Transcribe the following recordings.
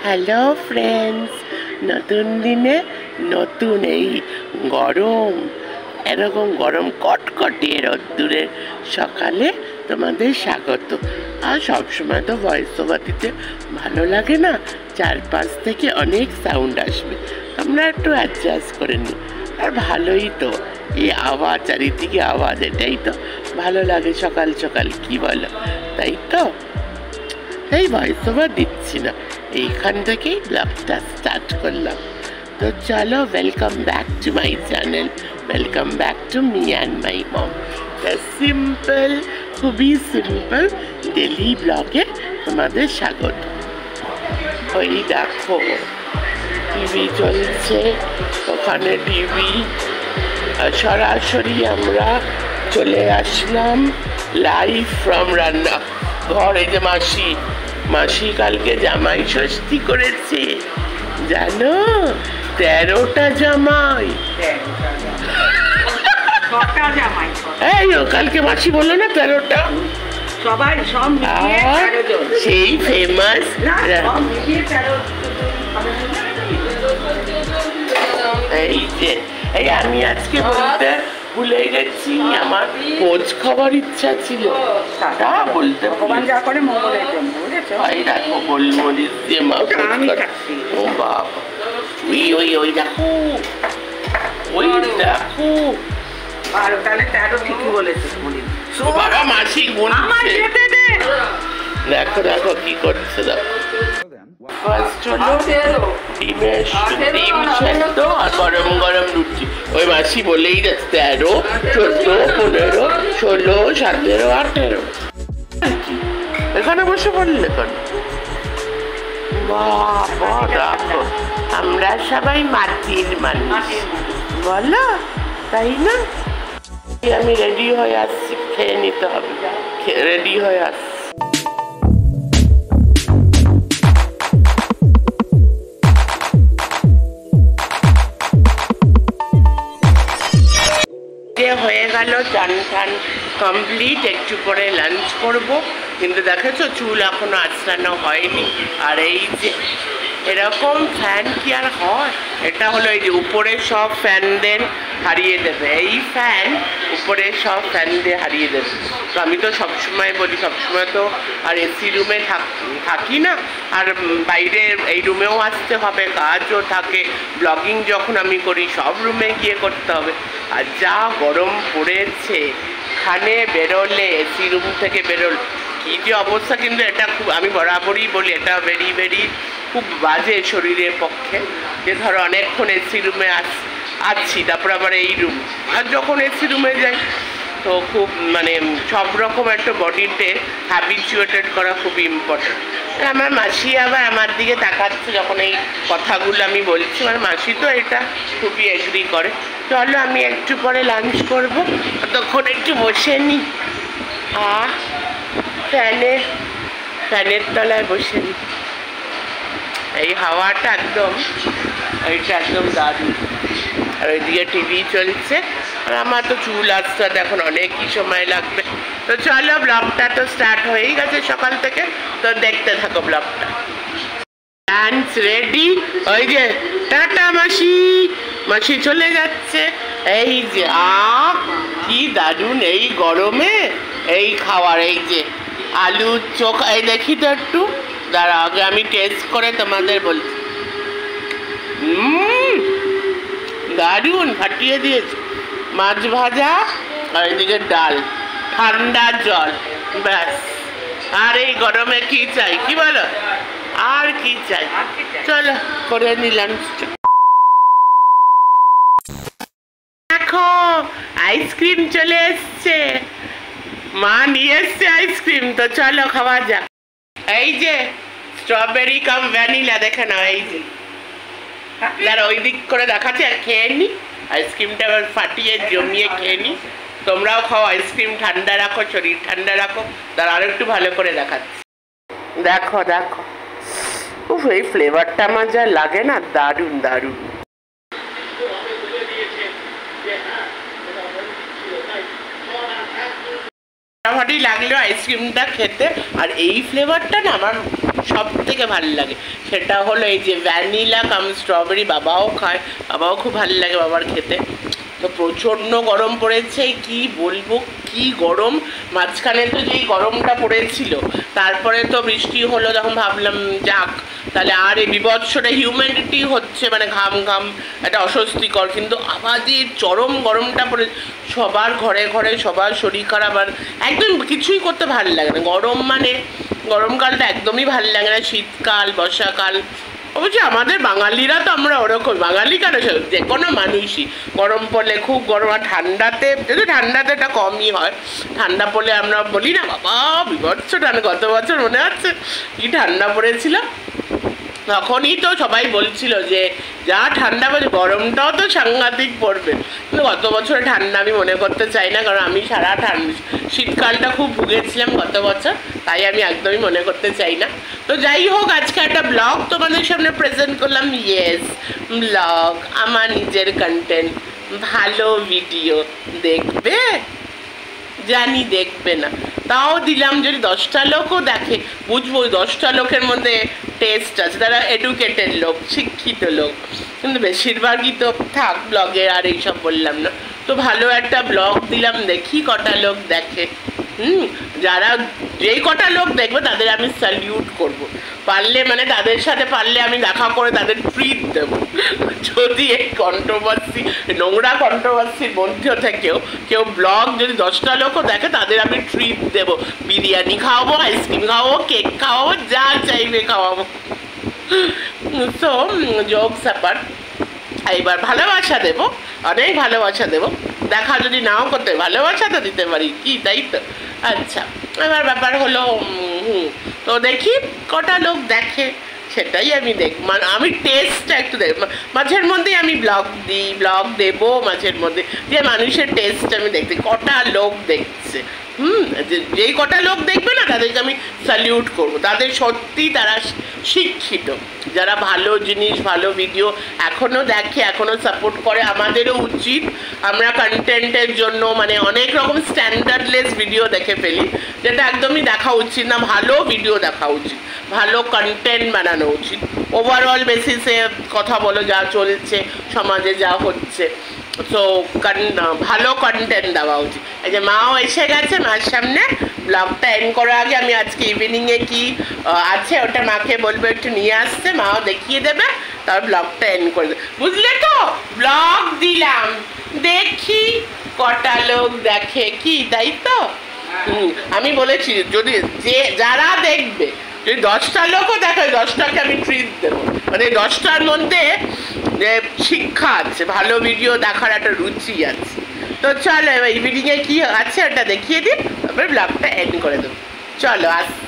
Hello friends, নতুন দিনে নতুন এই গরম, এরকম গরম কটকটে রোদ্দুরের সকালে তোমাদের স্বাগত। আর সবসময় তো ভয়েস ওভার দিতে ভালো লাগে না, চারপাশ থেকে অনেক সাউন্ড আসবে, তোমরা একটু অ্যাডজাস্ট করে নিও। আর ভালোই তো এই আওয়াজ, চারিদিকে আওয়াজ, এটাই তো ভালো লাগে সকাল সকাল, কি বলো? তাই তো, তাই ভয়েস ওভার দিচ্ছি না, এইখান থেকেই ব্লগটা স্টার্ট করলাম। তো চলো, welcome back to my channel, welcome back to me and my mom. Simple, খুবই সিম্পল ডেলি ব্লগে তোমাদের স্বাগত। ওই দেখো টিভি চলছে, ওখানে টিভি, সরাসরি আমরা চলে আসলাম লাইভ ফ্রম রান্না ঘর। এই যে মাসি কালকে জামাই ষষ্ঠী করেছে, জানো? 13টা জামাই। এই কালকে মাসি বললো না 13টা, সেই ফেমাস। এই যে আমি আজকে বলতে ভুলে গেছি, আমার খোঁজ খবর ইচ্ছা ছিল, তা বলতে দেখো গোলমরিচ দিয়ে মা ও বাবা, ওই দেখো, ওই দেখো, ঠিকই বলেছে বাবা মাসি দেখো দেখো কি করছে, দেখো ফার্স্ট হলো ডিম সেদ্ধ আর গরম গরম লুচি। ওই মাসি বলেই যাচ্ছে 13, 14, 15, 16, 17, 18। এখানে বসে বললে কেন? বাবা দেখো, আমরা সবাই মাটির মানুষ, বলো তাই না? আমি রেডি হয়ে আসছি, খেয়ে নিতে হবে, রেডি হয়ে আসছি। হয়ে গেল চান টান কমপ্লিট, একটু পরে লাঞ্চ করব, কিন্তু দেখেছো চুল এখনো আঁচড়ানো হয়নি। আর এই যে এরকম ফ্যান কি আর হয়? এটা হলো এই যে উপরে সব ফ্যানদের হারিয়ে দেবে, এই ফ্যান উপরে সব ফ্যানদের হারিয়ে দেবে। তো আমি তো সবসময় বলি, সবসময় তো আর এসি রুমে থাকি না, আর বাইরে এই রুমেও আসতে হবে, কাজও থাকে, ব্লগিং যখন আমি করি সব রুমে গিয়ে করতে হবে। আর যা গরম পড়েছে, এখানে বেরোলে, এসি রুম থেকে বেরোলে কি যে অবস্থা, কিন্তু এটা খুব, আমি বরাবরই বলি এটা ভেরি খুব বাজে শরীরের পক্ষে, যে ধরো অনেকক্ষণ এসি রুমে আছি, তারপর আবার এই রুম, আর যখন এসি রুমে যাই তো খুব মানে সব রকম একটা বডিতে হ্যাবিচুয়েটেড করা খুবই ইম্পর্টেন্ট। আমার মাসি আবার আমার দিকে তাকাচ্ছে যখন এই কথাগুলো আমি বলছি, আমার মাসি তো এটা খুবই এগ্রি করে। চলো আমি একটু পরে লাঞ্চ করবো, তখন একটু বসে নিই, ফ্যানের তলায় বসে নিই, এই হাওয়াটা একদম, এইটা একদম দারুণ। আর ওইদিকে টিভি চলছে, আর আমার তো চুল আসতে এখন অনেকই সময় লাগবে। তো চলো, ব্লগটা তো স্টার্ট হয়েই গেছে সকাল থেকে, তো দেখতে থাকো ব্লগটা। লাঞ্চ রেডি, ওই যে টাটা মাসি চলে যাচ্ছে। এই যে কি দারুণ এই গরমে এই খাওয়ার, এই যে আলুর চোখা, এই দেখি তো একটু দাঁড়া, আগে আমি টেস্ট করে তোমাদের বলছি। দারুণ ফাটিয়ে দিয়েছে, মাছ ভাজা, আর এদিকে ডাল, ঠান্ডা জল, ব্যাস। আর এই গরমে কি চাই, কি বলো? আর কি চাই? চলো করে নিলাম। দেখো আইসক্রিম চলে এসছে, মা নিয়ে এসছে আইসক্রিম, তো চলো খাওয়া যাক। এই যে স্ট্রবেরি কাম ভ্যানিলা, দেখে নাও, এই যে যারা ওই দিক করে দেখাচ্ছে, আর খেয়ে নি আইসক্রিমটা, এবার ফাটিয়ে জমিয়ে খেয়ে নি। তোমরাও খাও আইসক্রিম, ঠান্ডা রাখো, শরীর ঠান্ডা রাখো। তার আর একটু ভালো করে দেখাচ্ছি, দেখো দেখো, উফ এই ফ্লেভারটা আমার যা লাগে না, দারুণ দারুণ। ফাটাফাটি লাগলো আইসক্রিমটা খেতে, আর এই ফ্লেভারটা না আমার সব থেকে ভালো লাগে। সেটা হলো এই যে ভ্যানিলা কাম স্ট্রবেরি। বাবাও খায়, বাবাও খুব ভালো লাগে বাবার খেতে। তো প্রচণ্ড গরম পড়েছে, কি বলবো কি গরম। মাঝখানে তো যেই গরমটা পড়েছিল, তারপরে তো বৃষ্টি হলো, তখন ভাবলাম যাক তাহলে আর এই বিভৎসটা হিউম্যানিটি হচ্ছে, মানে ঘাম ঘাম একটা অস্বস্তিকর, কিন্তু আমাদের চরম গরমটা পড়ে সবার ঘরে ঘরে সবার শরীর খারাপ, আর একদম কিছুই করতে ভালো লাগে না। গরম মানে গরমকালটা একদমই ভালো লাগে না, শীতকাল বর্ষাকাল। অবশ্যই আমাদের বাঙালিরা তো আমরা ওরকম, বাঙালি কেন যে কোনো মানুষই গরম পড়লে খুব গরম, আর ঠান্ডাতে যদি ঠান্ডাতে এটা কমই হয়, ঠান্ডা পড়লে আমরা বলি না বাবা বিভৎস ঠান্ডা। গত বছর মনে আছে কি ঠান্ডা পড়েছিল, তখনই তো সবাই বলছিল যে যা ঠান্ডা পড়ে, গরমটাও তো সাংঘাতিক পড়বে। কিন্তু গত বছর ঠান্ডা আমি মনে করতে চাই না, কারণ আমি সারা শীতকালটা খুব ভুগেছিলাম গত বছর, তাই আমি একদমই মনে করতে চাই না। তো যাই হোক, আজকে একটা ব্লগ তোমাদের সামনে প্রেজেন্ট করলাম। ইয়েস, ব্লগ, আমার নিজের কন্টেন্ট, ভালো ভিডিও দেখবে, জানি দেখবে না, তাও দিলাম। যদি 10টা লোকও দেখে বুঝবো ওই 10টা লোকের মধ্যে টেস্ট আছে, তারা এডুকেটেড লোক, শিক্ষিত লোক। কিন্তু বেশিরভাগই তো থাক ব্লগে, আর এইসব বললাম না। তো ভালো একটা ব্লগ দিলাম, দেখি কটা লোক দেখে। যারা যেই কটা লোক দেখবে তাদের আমি স্যালিউট করব, পারলে মানে তাদের সাথে পারলে আমি দেখা করে তাদের ট্রিট দেব। যদি এই কন্ট্রোভার্সি, নোংরা কন্ট্রোভার্সির মধ্যে থেকেও কেউ ব্লগ যদি 10টা লোকও দেখে, তাদের আমি ট্রিট দেব। বিরিয়ানি খাওয়াবো, আইসক্রিম খাওয়াবো, কেক খাওয়াবো, যা চাইবে খাওয়াবো। তো জোকস অ্যাপার্ট, এইবার ভালোবাসা দেবো, অনেক ভালোবাসা দেবো। দেখা যদি নাও করতে, ভালোবাসা তো দিতে পারি কি, তাই তো? আচ্ছা, এবার ব্যাপার হলো তো দেখি কটা লোক দেখে, সেটাই আমি মানে আমি টেস্টটা একটু দেখ, মাঝের মধ্যেই আমি ব্লগ দিই, ব্লগ দেবো মাঝের মধ্যে, যে মানুষের টেস্ট আমি দেখতে কটা লোক দেখছে। যেই কটা লোক দেখবে না তাদেরকে আমি স্যালিউট করবো, তাদের সত্যি তারা শিক্ষিত, যারা ভালো জিনিস ভালো ভিডিও এখনও দেখে, এখনও সাপোর্ট করে। আমাদেরও উচিত, আমরা কন্টেন্টের জন্য মানে অনেক রকম স্ট্যান্ডার্ডলেস ভিডিও দেখে ফেলি, যেটা একদমই দেখা উচিত না। ভালো ভিডিও দেখা উচিত, ভালো কন্টেন্ট বানানো উচিত। ওভারঅল বেসিসে কথা বলো, যা চলছে সমাজে, যা হচ্ছে, তো ভালো কন্টেন্ট দেওয়া উচিত। এই যে মাও এসে গেছে, মার সামনে ব্লগটা এন্ড করার আগে আমি আজকে ইভিনিংয়ে কি আছে ওটা মাকে বলবো একটু নিয়ে আসতে, মাও দেখিয়ে দেবে, তার ব্লগটা এন্ড করে দেবে, বুঝলে তো? ব্লগ দিলাম, দেখি কটা লোক দেখে, কি তাই তো? আমি বলেছি যদি যারা দেখবে, যদি 10টা লোকও দেখে, 10টাকে আমি ট্রিট দেবো, মানে 10টার মধ্যে যে শিক্ষা আছে, ভালো ভিডিও দেখার একটা রুচি আছে। তো চলো এবার ইভিনিংয়ে কি আছে ওটা দেখিয়ে দিই, তারপরে ব্লগটা এন্ড করে দেবো। চলো আসছি।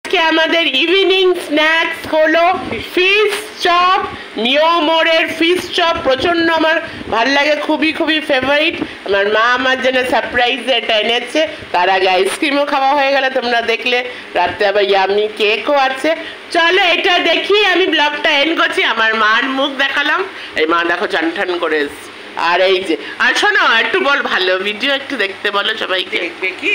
আজকে আমাদের ইভিনিং স্ন্যাক্স হলো ফিশ চপ, নিউ মোড়ের ফিশ চপ। প্রচণ্ড আমার ভাল লাগে, খুবই খুবই ফেভারিট। আমার মা আমার জন্য সারপ্রাইজে এটা এনেছে। তার আগে আইসক্রিমও খাওয়া হয়ে গেল, তোমরা দেখলে। রাত্রে আবার ইয়ামি কেকও আছে। চলো এটা দেখি আমি ব্লগটা এন্ড করছি। আমার মার মুখ দেখালাম, এই মা দেখো চান ঠান করে এসছে। আর এই যে, আর শোনো একটু বল, ভালো ভিডিও একটু দেখতে বলো সবাইকে। দেখি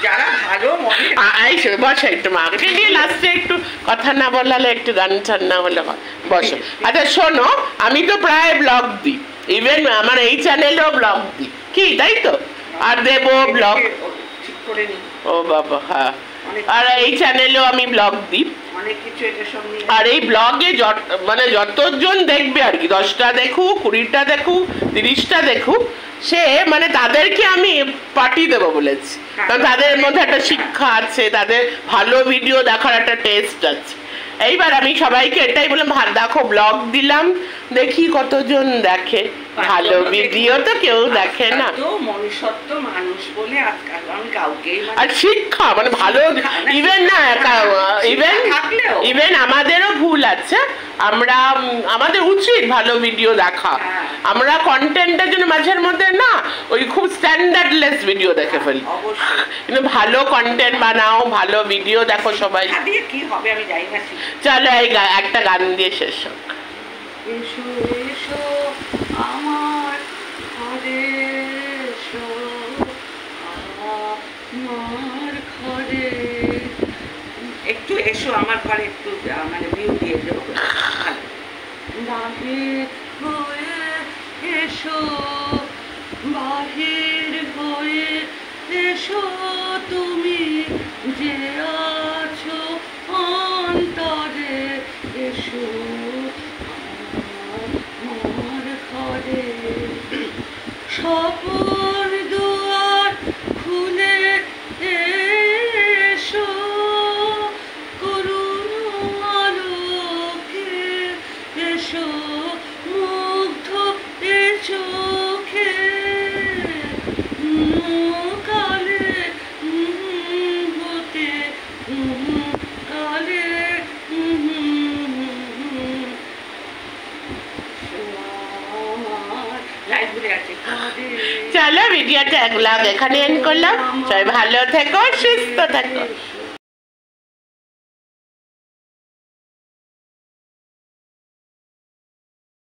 যারা ভালো মনে বসো একটু, মাকে নিয়ে লাস্টে একটু কথা না বলালে, একটু গান টান না হলে হয়। বসো। আচ্ছা শোনো, আমি তো প্রায় ব্লগ দিই, ইভেন আমার এই চ্যানেলেও ব্লগ দিই, কি তাই তো? আর দেবো ব্লগ, ও বাবা হ্যাঁ, আর এই চ্যানেলেও আমি ব্লগ দিই। আর এই ব্লগে মানে যতজন দেখবে আর কি, 10টা দেখুক, 20টা দেখুক, 30টা দেখুক, সে মানে তাদেরকে আমি পার্টি দেবো বলেছি, কারণ তাদের মধ্যে একটা শিক্ষা আছে, তাদের ভালো ভিডিও দেখার একটা টেস্ট আছে। এইবার আমি সবাইকে এটাই বললাম, দেখো ব্লগ দিলাম, দেখি কতজন দেখে। ভালো ভিডিও তো কেউ দেখে না, আর শিক্ষা মানে ভালো ইভেন না, ইভেন আমাদেরও ভুল আছে, আমাদের উচিত ভালো ভিডিও দেখা। আমরা কন্টেন্টের জন্য মাঝের মধ্যে না ওই খুব স্ট্যান্ডার্ডলেস ভিডিও দেখে ফেলি, কিন্তু ভালো কন্টেন্ট বানাও, ভালো ভিডিও দেখো সবাই। চলো এই একটা গান দিয়ে শেষ হোক। আমার ঘরে এসো, আমার ঘরে একটু এসো, আমার ঘরে একটু মানে বাহির হয়ে এসো, বাহির হয়ে এসো তুমি যে আছো অন্তরে, এসো আমার ঘরে। স্বপন দুয়ার খুলে এসো, করুণ আলোকে এসো, মুগ্ধ এ চোখে কালে হতে কালে লাইট ঘুরে আছে। চলো ভিডিওটা এক ব্লগ এখানে এন্ড করলাম। সবাই ভালো থেকো, সুস্থ থেকো।